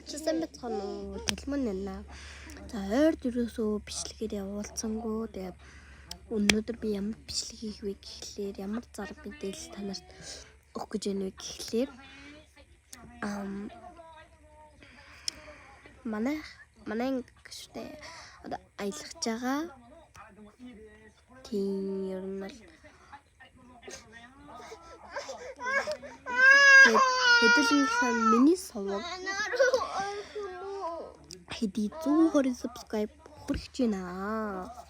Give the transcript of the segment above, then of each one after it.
Часан бацхан телефон нэ. За ойр дөрөөсөө бичлэгээр явуулсангүй. Тэгээд өнөөдөр би ямар бичлэг хийх вэ гэхлээр ямар зар мэдээлэл танарт өгөх гэж байна вэ гэхлээр манай гэжтэй одоо аялах жагаа тийм ер нь л хэдүүлгийнхаа миний совог хэдий 120 subscribe хүрэж байна.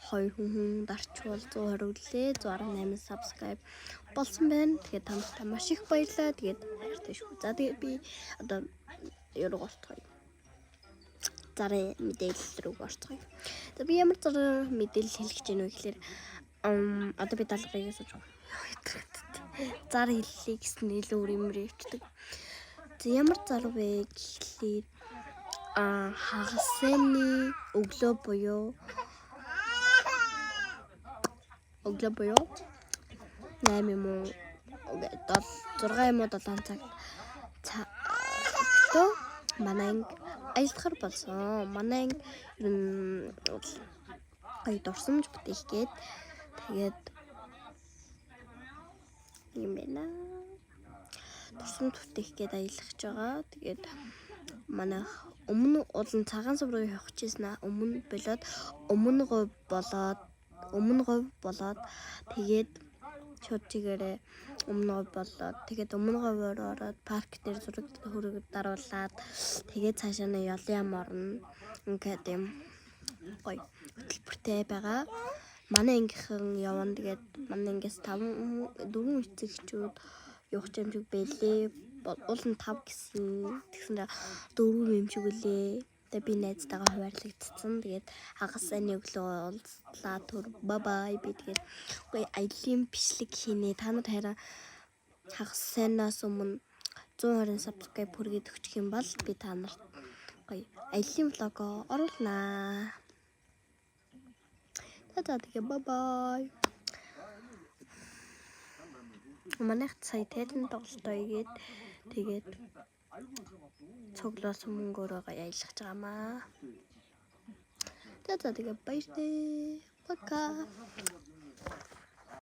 2 хүн дарчвал 120 үлээ 118 subscribe болсон байна. Тэгээд та маш их баярлалаа. Тэгээд хайртай шүү. За тэгээд би одоо ерөг орцгоё. Зарын мэдээлэл рүү орцгоё. За би ямар зар мэдээлэл хэлэх гэж байна вэ гэхээр одоо би даалгаврыг асууж байгаа. Зар хэллээ гэсэн илүү өрөмөр явчихдаг. За ямар зар вэ гэхлээр хагасны өглөө буюу 8 юм уу 6 юм уу 7 цагт манай аялдахар болсон. Манай ер нь гоё дурсамж бүтээхгээд тэгээд юм байна. Дурсамж бүтээхгээд аялах байгаа. Тэгээд манай өмнө улан цагаан сув руу явах гэжсэн. Өмнө говь болоод тэгээд шууд чигээрээ өмнө говь болоод тэгээд өмнө говьор ороод парк дээр зураг хөрөг даруулаад тэгээд цаашаа нь ёлын орно. Ингээд юм гоё хөтөлбөртэй байгаа. Манай ангийнхан явна. Тэгээд манай ангиас 4 эцэгчүүд явах юмжиг бэлээ. Улан 5 гэсэн. Тэгсэндээ 4 юм шиг үлээ. Тэгээд би найзтайгаа хуваарлагдсан. Тэгээд хагас сайн өглөө уулзлаа. Бай бай. Би тэгээд гоё аялын бичлэг хийнэ. Та нар хараа хагас сайнаас өмнө 120 subscribe хүргээд өгчих юм бол би та нарт гоё аялын влог оруулнаа. Тэгээд бай бай. Манайх сая тайлан тоглолтоо игээд тэгээд цуглуулсан мөнгөөрөө аялах жаамаа. Тэгээд баяртай. Пока.